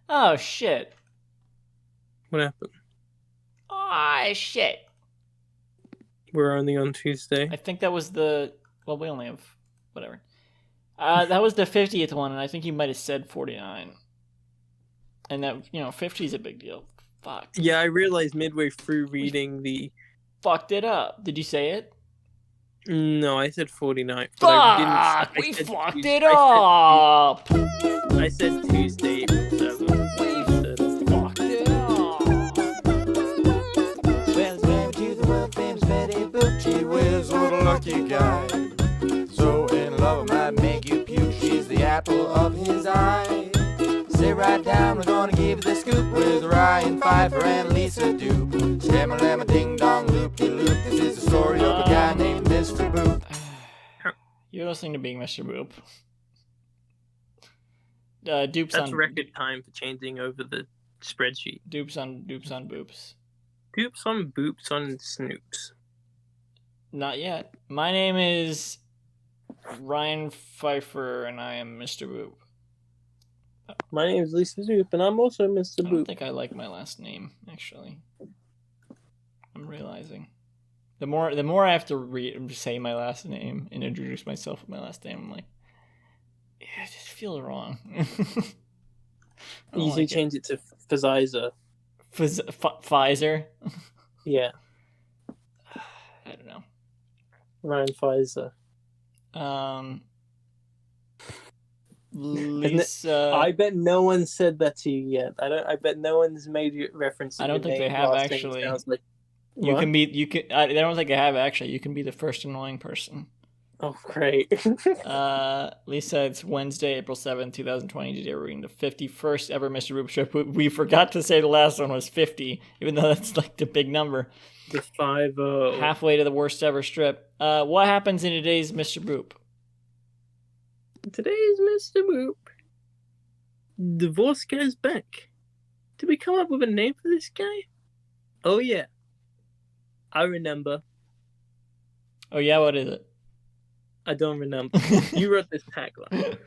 Oh, shit. What happened? Oh, shit. We're only on Tuesday. I think that was the... Well, we only have... Whatever. That was the 50th one, and I think you might have said 49. And that, 50 is a big deal. Fuck. Yeah, I realized midway through reading the... Fucked it up. Did you say it? No, I said 49, but I didn't. Fuck! I We said fucked Tuesday. it up! I said Tuesday, April 7th. We fucked it up! Well, it's married to the world famous Betty Boop. She was what a lucky guy. So in love, I might make you puke. She's the apple of his eye. Sit right down, we're gonna give you the scoop with Ryan Pfeiffer and Lisa Dupe. Stammer, lamma, ding dong, loop de loop. This is the story of a guy named Mr. Boop. You're listening to Being Mr. Boop. Dupes That's on record time for changing over the spreadsheet. dupes on boops. Dupes on boops on snoops. Not yet. My name is Ryan Pfeiffer, and I am Mr. Boop. My name is Lisa Zoop, and I'm also Mr. I don't Boop. think I like my last name, actually. I'm realizing. The more I have to say my last name and introduce myself with my last name, I'm like, yeah, it just feels wrong. Easily change it to Pfizer. Pfizer? Yeah, I don't know. Ryan Pfizer. Lisa. I bet no one said that to you yet. I bet no one's made reference to I don't your think they name. have Last name actually. sounds like, You what? can be. You can. I don't think I have actually. You can be the first annoying person. Oh, great. Lisa, it's Wednesday, April 7th, 2020. Today we're reading the 51st ever Mr. Boop strip. We forgot to say the last one was 50, even though that's like the big number. The 50. Halfway to the worst ever strip. What happens in today's Mr. Boop? Today's Mr. Boop. Divorce goes back. Did we come up with a name for this guy? Oh, yeah. I remember. Oh, yeah, what is it? I don't remember. You wrote this tagline.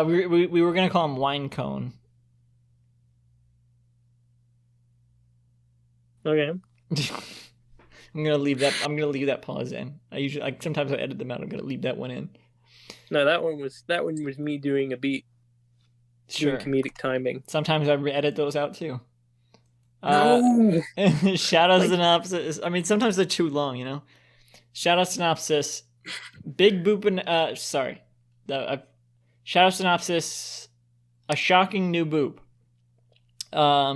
We were going to call him Winekone. Okay. I'm gonna leave that pause in. Sometimes I edit them out. I'm gonna leave that one in. No, that one was me doing a beat. Sure. Doing comedic timing. Sometimes I edit those out too. No. Shadow synopsis. I mean, sometimes they're too long, Shadow synopsis. Big Boop and sorry. Shadow synopsis. A shocking new Boop.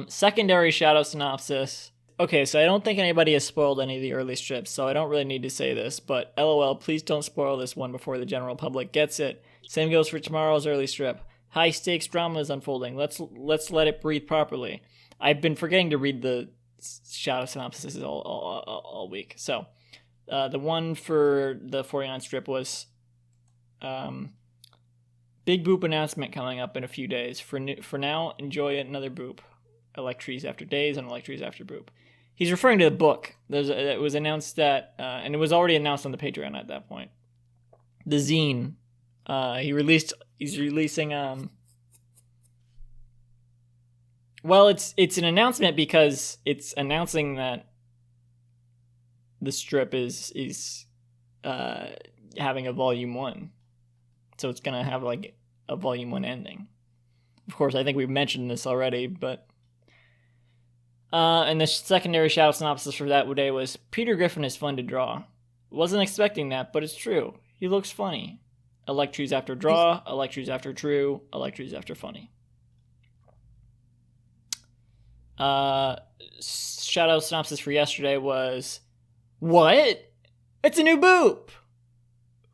Secondary shadow synopsis. Okay, so I don't think anybody has spoiled any of the early strips, so I don't really need to say this, but LOL, please don't spoil this one before the general public gets it. Same goes for tomorrow's early strip. High stakes drama is unfolding. Let's let it breathe properly. I've been forgetting to read the shadow synopsis all week. So, the one for the 49 strip was big Boop announcement coming up in a few days. For now, enjoy another Boop. Electries After Days and Electries After Boop. He's referring to the book. It was announced that, and it was already announced on the Patreon at that point. The zine. He's releasing. Well, it's an announcement because it's announcing that the strip is having a volume 1, so it's gonna have like a volume 1 ending. Of course, I think we've mentioned this already, but. And the secondary shadow synopsis for that day was, Peter Griffin is fun to draw. Wasn't expecting that, but it's true. He looks funny. Electries after draw, electries after true, electries after funny. Shadow synopsis for yesterday was, what? It's a new Boop!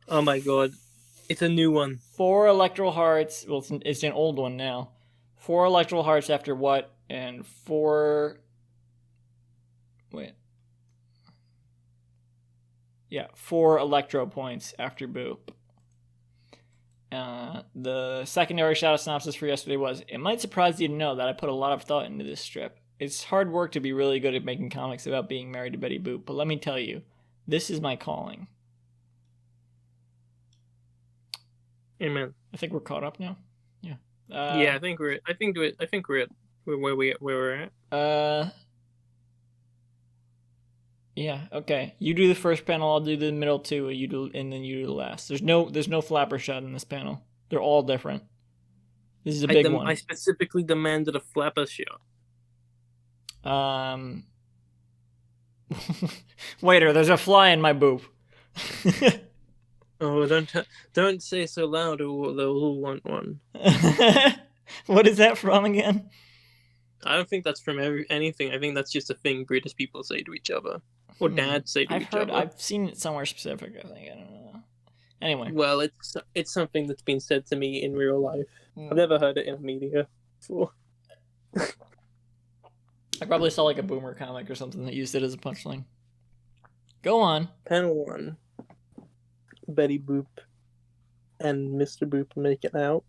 Oh my god. It's a new one. 4 electoral hearts. Well, it's an old one now. 4 electoral hearts after what? And 4... Wait. Yeah, 4 electro points after Boop. The secondary shadow synopsis for yesterday was, it might surprise you to know that I put a lot of thought into this strip. It's hard work to be really good at making comics about being married to Betty Boop, but let me tell you, this is my calling. Amen. I think we're caught up now. Yeah. Yeah, I think we're at where we're at. Yeah, okay. You do the first panel, I'll do the middle two, and then you do the last. There's no flapper shot in this panel. They're all different. This is a big one. I specifically demanded a flapper shot. Waiter, there's a fly in my boob. Oh, don't say so loud, or they'll all want one. What is that from again? I don't think that's from anything. I think that's just a thing British people say to each other, or dads say to each other. I've seen it somewhere specific. I think I don't know. Anyway, well, it's something that's been said to me in real life. I've never heard it in media before. I probably saw like a boomer comic or something that used it as a punchline. Go on. Panel 1. Betty Boop and Mr. Boop make it out.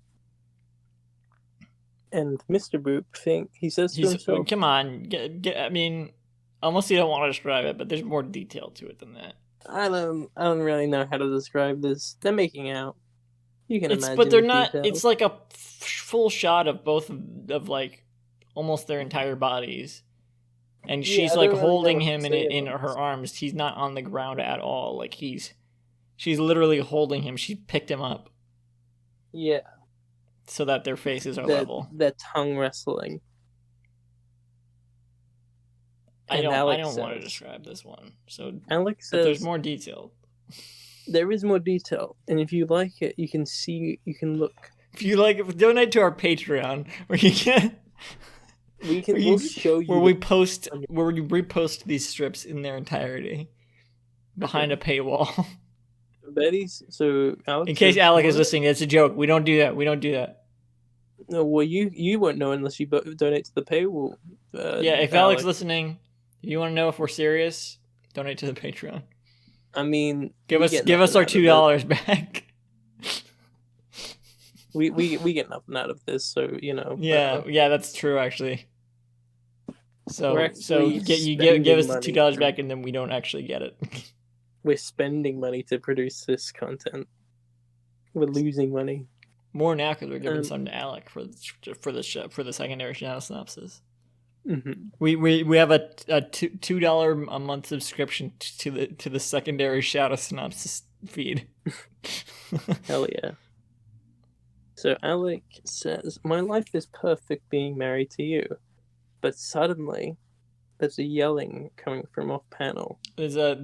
And Mr. Boop he says to himself... Come on. I mean, unless you don't want to describe it, but there's more detail to it than that. I don't really know how to describe this. They're making out. You can imagine. But they're not... Details. It's like a full shot of both of like almost their entire bodies. And she's like holding him in her arms. He's not on the ground at all. Like she's literally holding him. She picked him up. Yeah. So that their faces are level. They're tongue wrestling. I don't want to describe this one. So Alex says there's more detail. There is more detail, and if you like it, you can look. If you like it, donate to our Patreon where you can. We'll show you where we repost these strips in their entirety behind a paywall. So Alex. In case Alec is listening, it's a joke. We don't do that. No, well, you won't know unless you donate to the paywall. If Alec's listening, if you want to know if we're serious, donate to the Patreon. I mean, give us our $2 back. We get nothing out of this, so you know. Yeah, that's true actually. So give us the $2 back, and then we don't actually get it. We're spending money to produce this content. We're losing money. More now because we're giving some to Alec for the secondary shadow synopsis. Mm-hmm. We have a $2 a month subscription to the secondary shadow synopsis feed. Hell yeah. So Alec says, "My life is perfect being married to you," but suddenly there's a yelling coming from off panel. There's a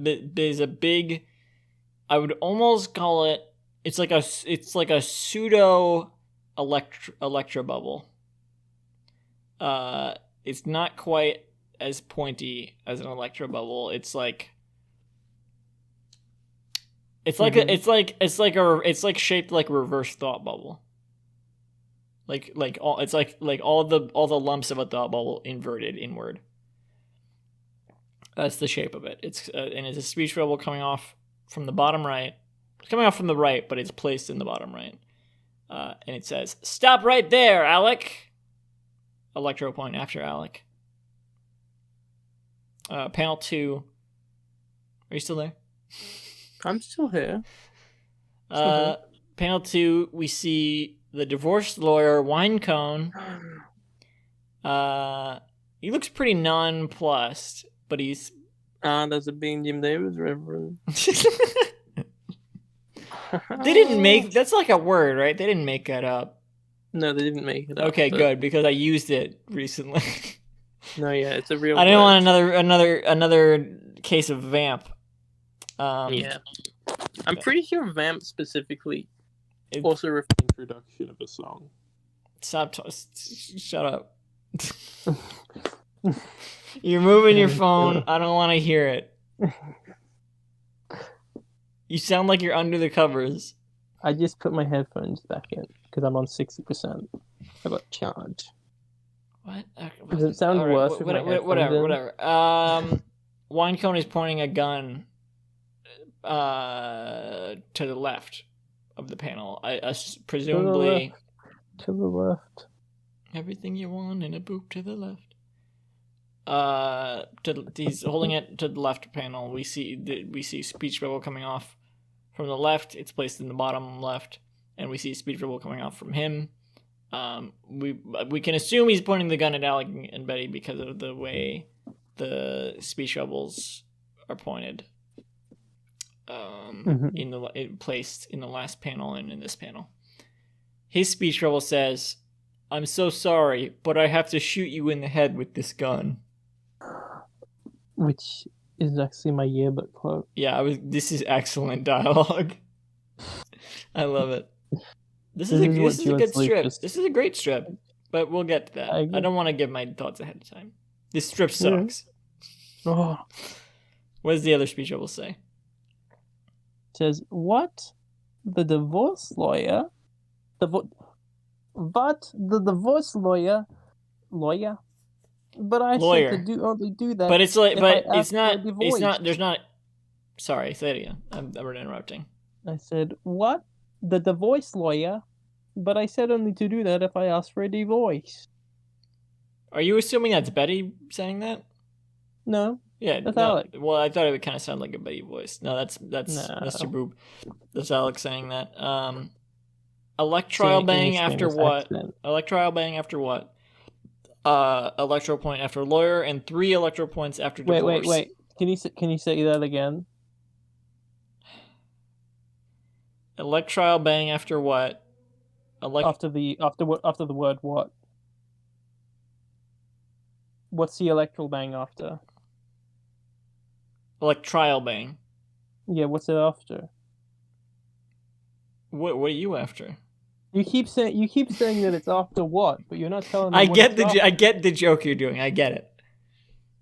big, I would almost call it. It's like a pseudo electro bubble. It's not quite as pointy as an electro bubble. It's like shaped like a reverse thought bubble. All the lumps of a thought bubble inverted inward. That's the shape of it. It's a speech bubble coming off from the bottom right. It's coming off from the right, but it's placed in the bottom right. And it says, "Stop right there, Alec." Electro point after Alec. Panel 2. Are you still there? I'm still here. Panel 2, we see the divorced lawyer, Winekone. He looks pretty nonplussed, but he's... there's a Being Jim Davis reference. They didn't make... That's like a word, right? They didn't make that up. No, they didn't make it up. Okay, good, because I used it recently. No, yeah, it's a real I didn't want another case of vamp. Yeah. I'm pretty sure vamp specifically also refers to the introduction of a song. Shut up. You're moving your phone. I don't want to hear it. You sound like you're under the covers. I just put my headphones back in because I'm on 60%. I got charged. What? Does it sound worse? Whatever. Winekone is pointing a gun to the left of the panel. Presumably... To the left. Everything you want in a boop to the left. He's holding it to the left panel. We see speech bubble coming off from the left. It's placed in the bottom left, and we see speech bubble coming off from him. We can assume he's pointing the gun at Alec and Betty because of the way the speech bubbles are pointed. Placed in the last panel and in this panel. His speech bubble says, "I'm so sorry, but I have to shoot you in the head with this gun." Which is actually my yearbook quote. Yeah, this is excellent dialogue. I love it. This is a good strip. This is a great strip, but we'll get to that. I don't want to give my thoughts ahead of time. This strip sucks. Oh. What does the other speech bubble say? It says, "What? The divorce lawyer? But the divorce lawyer? But I said to only do that. But it's not. There's not. Sorry, say it again. I'm interrupting. I said, what? The divorce lawyer? But I said only to do that if I asked for a divorce." Are you assuming that's Betty saying that? No. Yeah, that's Alec. Well, I thought it would kind of sound like a Betty voice. No, that's Mr. Boob. That's Alec saying that. Electrical bang after what? Electrical bang after what? Electro point after lawyer and 3 electro points after divorce. Wait. Can you say that again? Electrical bang after what? After the word what? What's the electoral bang after? Electrical bang. Yeah, what's it after? What are you after? You keep saying that it's after what, but you're not telling me. I get the joke you're doing. I get it.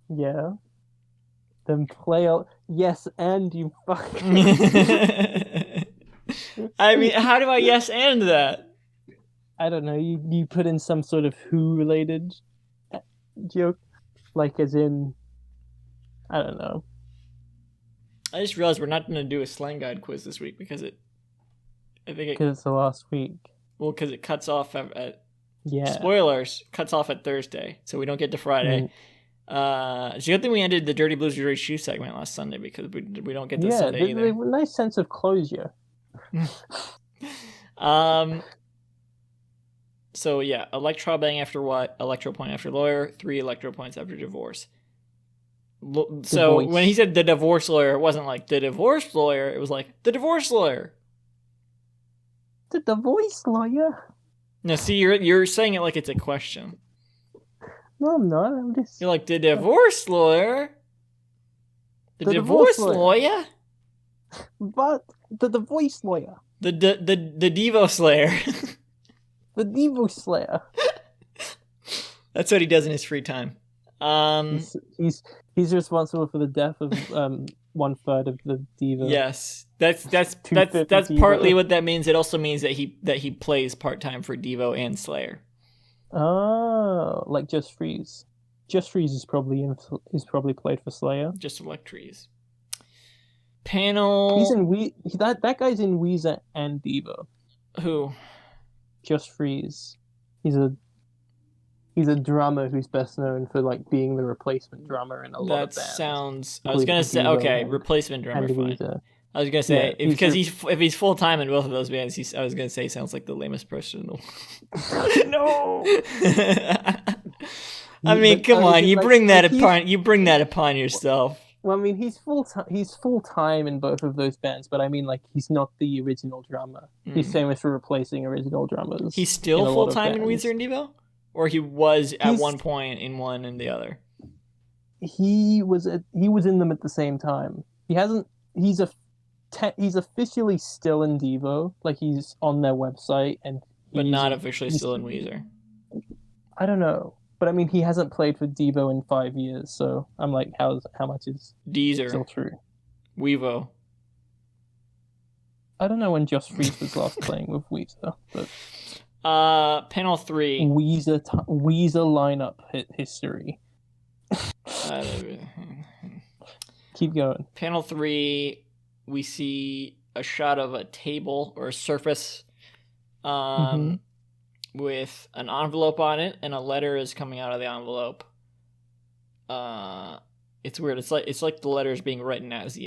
Yeah. Then play out. Yes, and you fucking. I mean, how do I yes and that? I don't know. You put in some sort of Who related joke, like as in, I don't know. I just realized we're not going to do a slang guide quiz this week because it's the last week. Well, because it cuts off at yeah. Spoilers, cuts off at Thursday, so we don't get to Friday. It's a good thing we ended the Dirty Blues Dirty Shoe segment last Sunday because we don't get this Sunday either. Nice sense of closure. So yeah, electro bang after what? Electro point after lawyer. 3 electro points after divorce. So when he said the divorce lawyer, it wasn't like the divorce lawyer. It was like the divorce lawyer. The divorce lawyer. No, see, you're saying it like it's a question. No, I'm not. I'm just. You're like the divorce lawyer. The divorce lawyer. But the divorce lawyer. The Devo Slayer. The Devo Slayer. That's what he does in his free time. He's responsible for the death of 1/3 of the Devo. Yes, that's partly what that means. It also means that he plays part time for Devo and Slayer. Oh, like Just Freeze. Just Freeze is probably played for Slayer. Just Electries. Panel. He's in that guy's in Weezer and Devo. Who? Just Freeze. He's a drummer who's best known for like being the replacement drummer in a lot of bands. That sounds. I was gonna say replacement drummer. Fine. I was gonna say because if he's full time in both of those bands, I was gonna say he sounds like the lamest person in the world. No. I mean, come on, you bring that upon yourself. Well, I mean, he's full time in both of those bands, but I mean, like, he's not the original drummer. He's famous for replacing original drummers. He's still full time in Weezer and Devo, or he was at one point in one and the other. He was in them at the same time. He's officially still in Devo, like he's on their website, but not officially still in Weezer. I don't know. But I mean, he hasn't played for Devo in 5 years, so I'm like, how much is Deezer still true? Weevo. I don't know when Just Freeze was last playing with Weezer, but panel 3. Weezer lineup history. Keep going. Panel 3, we see a shot of a table or a surface. With an envelope on it, and a letter is coming out of the envelope. It's weird. It's like the letter is being written as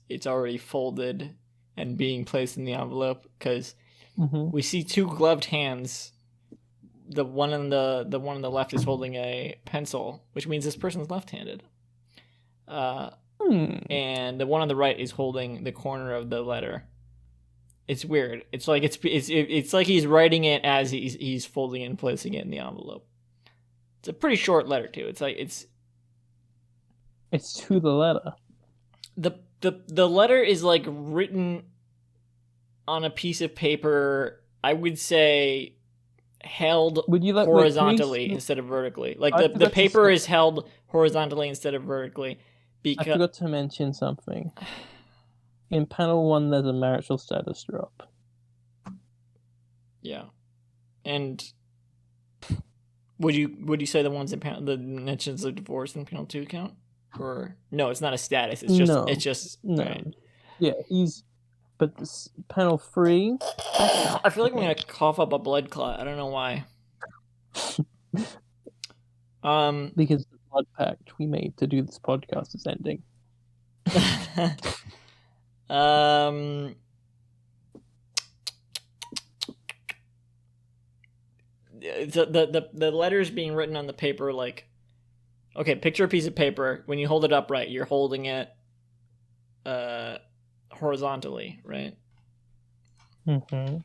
it's already folded and being placed in the envelope. Because We see two gloved hands. The one on the one on the left is holding a pencil, which means this person's left-handed. And the one on the right is holding the corner of the letter. It's weird. It's like it's like he's writing it as he's folding it and placing it in the envelope. It's a pretty short letter too. It's like it's to the letter. The letter is like written on a piece of paper. I would say held horizontally instead of vertically. Like the paper is held horizontally instead of vertically. I forgot to mention something. In panel 1, there's a marital status drop. Yeah, and would you say the ones in the mentions of divorce in panel 2 count? Or no, it's not a status. It's just no. Right. Yeah, but this panel 3. I feel like I'm gonna cough up a blood clot. I don't know why. Because the blood pact we made to do this podcast is ending. The letters being written on the paper, like, okay, picture a piece of paper. When you hold it upright, you're holding it horizontally, right? Mm-hmm.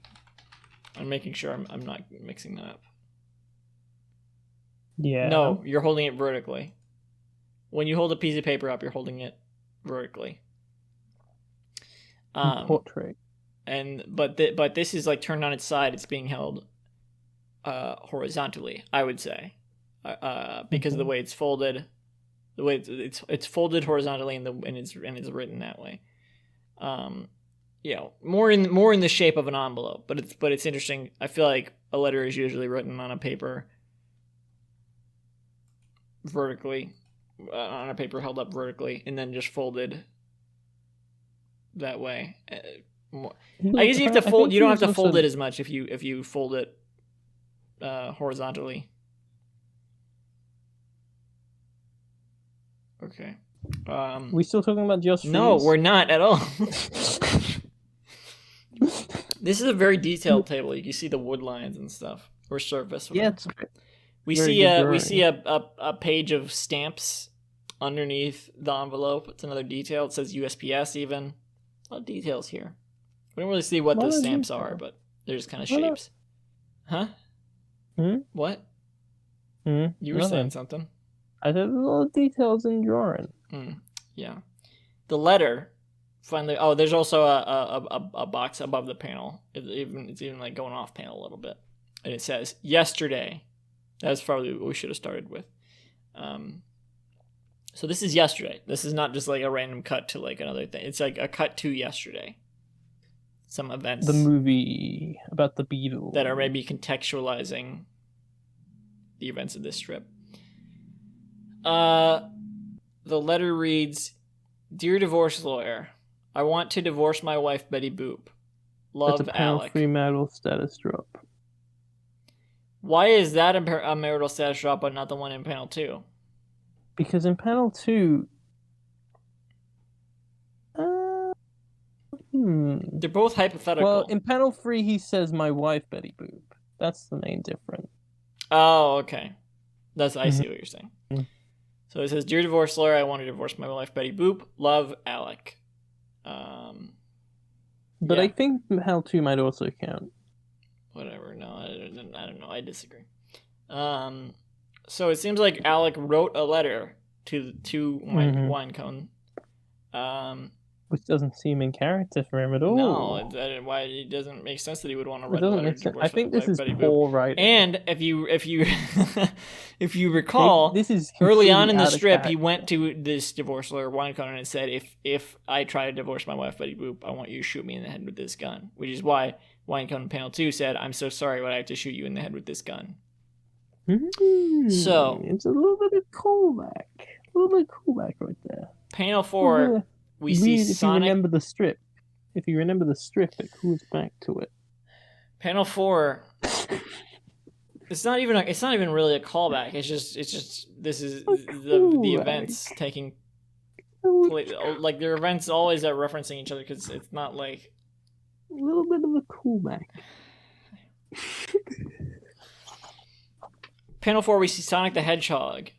I'm making sure I'm not mixing that up. Yeah. No, you're holding it vertically. When you hold a piece of paper up, you're holding it vertically. Portrait. But this is like turned on its side. It's being held horizontally, I would say, because of the way it's folded, the way it's folded horizontally, and it's written that way. More in the shape of an envelope, but it's interesting. I feel like a letter is usually written on a paper vertically, on a paper held up vertically, and then just folded that way. I guess you have to fold. You don't have to fold it as much if you fold it horizontally. Okay. We still talking about just trees? No, we're not at all. This is a very detailed table. You can see the wood lines and stuff, or surface. Yeah, it's we see a page of stamps underneath the envelope. It's another detail. It says USPS even. A lot of details here. We don't really see what the stamps are, but they're just kind of shapes. Huh? What? You were saying something. I said there's a lot of details in drawing. Yeah. The letter, finally... Oh, there's also a box above the panel. It's even like going off panel a little bit. And it says, yesterday. That's probably what we should have started with. So this is yesterday. This is not just like a random cut to like another thing. It's like a cut to yesterday. Some events. The movie about the beetle. That are maybe contextualizing the events of this strip. The letter reads, Dear divorce lawyer, I want to divorce my wife Betty Boop. Love, That's a panel Alec. 3 marital status drop. Why is that a marital status drop but not the one in panel 2? Because in panel 2... They're both hypothetical. Well, in panel 3 he says my wife Betty Boop. That's the main difference. Oh, okay. I see what you're saying. So it says, Dear divorce lawyer, I want to divorce my wife Betty Boop. Love, Alec. But I think panel 2 might also count. Whatever. No, I don't know. I disagree. So it seems like Alec wrote a letter to Winekone. Which doesn't seem in character for him at all. No, why it doesn't make sense that he would want to write a letter to divorce I think this is Betty poor Boop. writing. And if you if you recall, this is early on in the strip, he went to this divorce lawyer Winekone and said, "If I try to divorce my wife Betty Boop, I want you to shoot me in the head with this gun." Which is why Winekone in panel 2 said, "I'm so sorry, but I have to shoot you in the head with this gun." So it's a little bit of callback. A little bit of callback right there. Panel 4. We see Sonic. If you remember the strip, it calls back to it. Panel 4. It's not even really a callback. It's just this is the events taking place. Like their events always are referencing each other because it's not like little bit of a callback. Panel 4, we see Sonic the Hedgehog.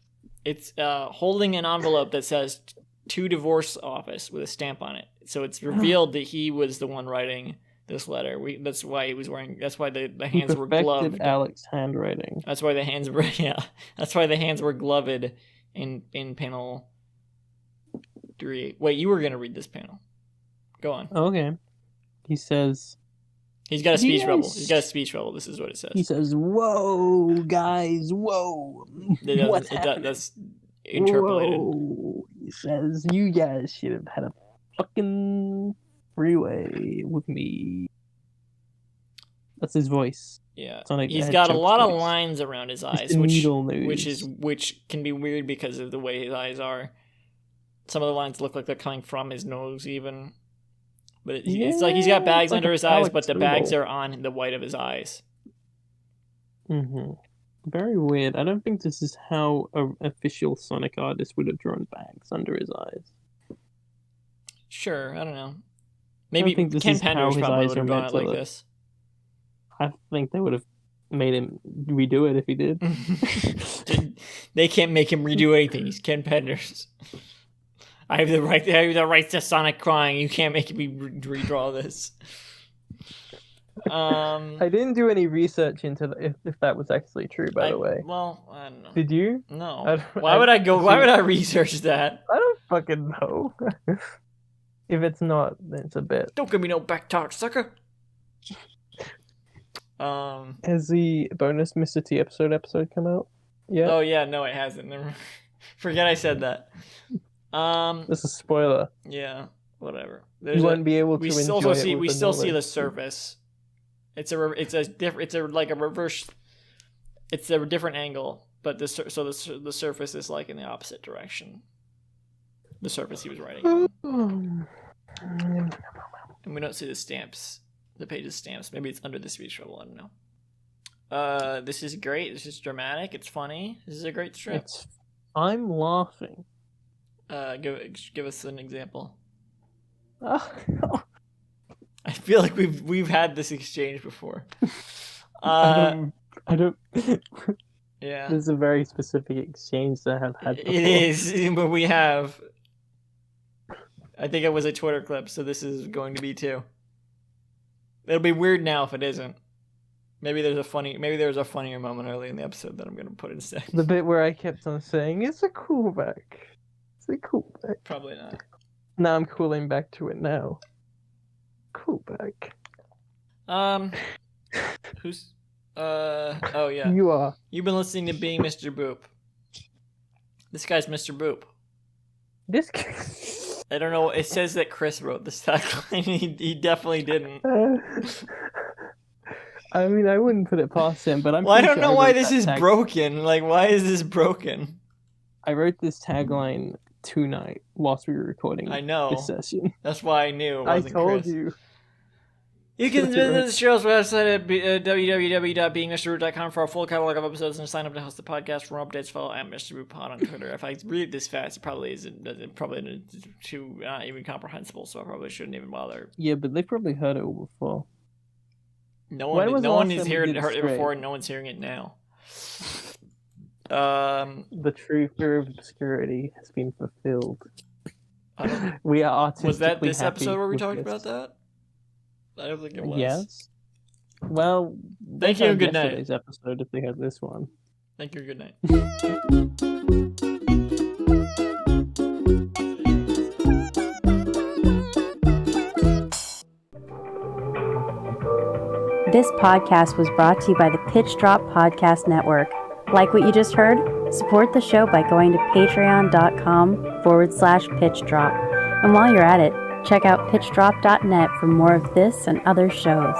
It's holding an envelope that says "To Divorce Office" with a stamp on it. So it's revealed that he was the one writing this letter. That's why he was wearing. That's why the hands were gloved. Alex's handwriting. That's why the hands were That's why the hands were gloved in panel 3. Wait, you were gonna read this panel. Go on. Okay. He says. He's got a speech bubble. He's got a speech bubble. This is what it says. He says, "Whoa, guys, whoa! What's happening?" That's interpolated. Whoa. He says, "You guys should have had a fucking freeway with me." That's his voice. Yeah, Sonic he's got a lot of voice. lines around his eyes, which can be weird because of the way his eyes are. Some of the lines look like they're coming from his nose, even. But it's like he's got bags under his eyes, but the bags are on the white of his eyes. Mm-hmm. Very weird. I don't think this is how an official Sonic artist would have drawn bags under his eyes. Sure, I don't know. Maybe Ken Penders probably would have drawn it like this. I think they would have made him redo it if he did. They can't make him redo anything. He's Ken Penders. I have the right to Sonic crying. You can't make me redraw this. I didn't do any research into if that was actually true. By the way, well, I don't know. Did you? No. Why would I research that? I don't fucking know. If it's not, then it's a bit. Don't give me no back talk, sucker. Has the bonus Mr. T episode come out? Yeah. Oh yeah, no, it hasn't. Never. Forget I said that. This is a spoiler. Yeah, whatever. You won't be able to we enjoy still it see with we the still see knowledge. the surface. It's a reverse. It's a different angle, but the surface is like in the opposite direction. The surface he was writing on. And we don't see the stamps. The page's stamps. Maybe it's under the speech bubble. I don't know. This is great. This is dramatic. It's funny. This is a great strip. I'm laughing. Give us an example. I I feel like we've had this exchange before. don't. Yeah. This is a very specific exchange that I have had before. It is, but we have. I think it was a Twitter clip, so this is going to be too. It'll be weird now if it isn't. Maybe there's a funnier moment early in the episode that I'm going to put instead. The bit where I kept on saying, "It's a callback. It's a callback." Probably not. Now I'm calling back to it now. Callback. Who's oh yeah. You are. You've been listening to Being Mr. Boop. This guy's Mr. Boop. This. I don't know. It says that Chris wrote this tagline. He definitely didn't. I mean, I wouldn't put it past him, but I don't know why this is broken. Like, why is this broken? I wrote this tagline tonight whilst we were recording. I know. This session. That's why I knew it wasn't I told Chris. you. You can visit the show's website at www.beingmrboop.com for our full catalog of episodes and sign up to host the podcast for more updates. Follow at Mr. Boop Pod on Twitter. If I read this fast, it probably isn't. Probably too not even comprehensible, so I probably shouldn't even bother. Yeah, but they've probably heard it all before. No one has heard it before, and no one's hearing it now. The true fear of obscurity has been fulfilled. I We are artistically was that this happy episode where we with talked this. about that? I don't think it was. Yes. Well, Thank you and good night. Yesterday's episode if they had this one. Thank you. Good night. This podcast was brought to you by the Pitch Drop Podcast Network. Like what you just heard? Support the show by going to patreon.com/pitch drop. And while you're at it, check out pitchdrop.net for more of this and other shows.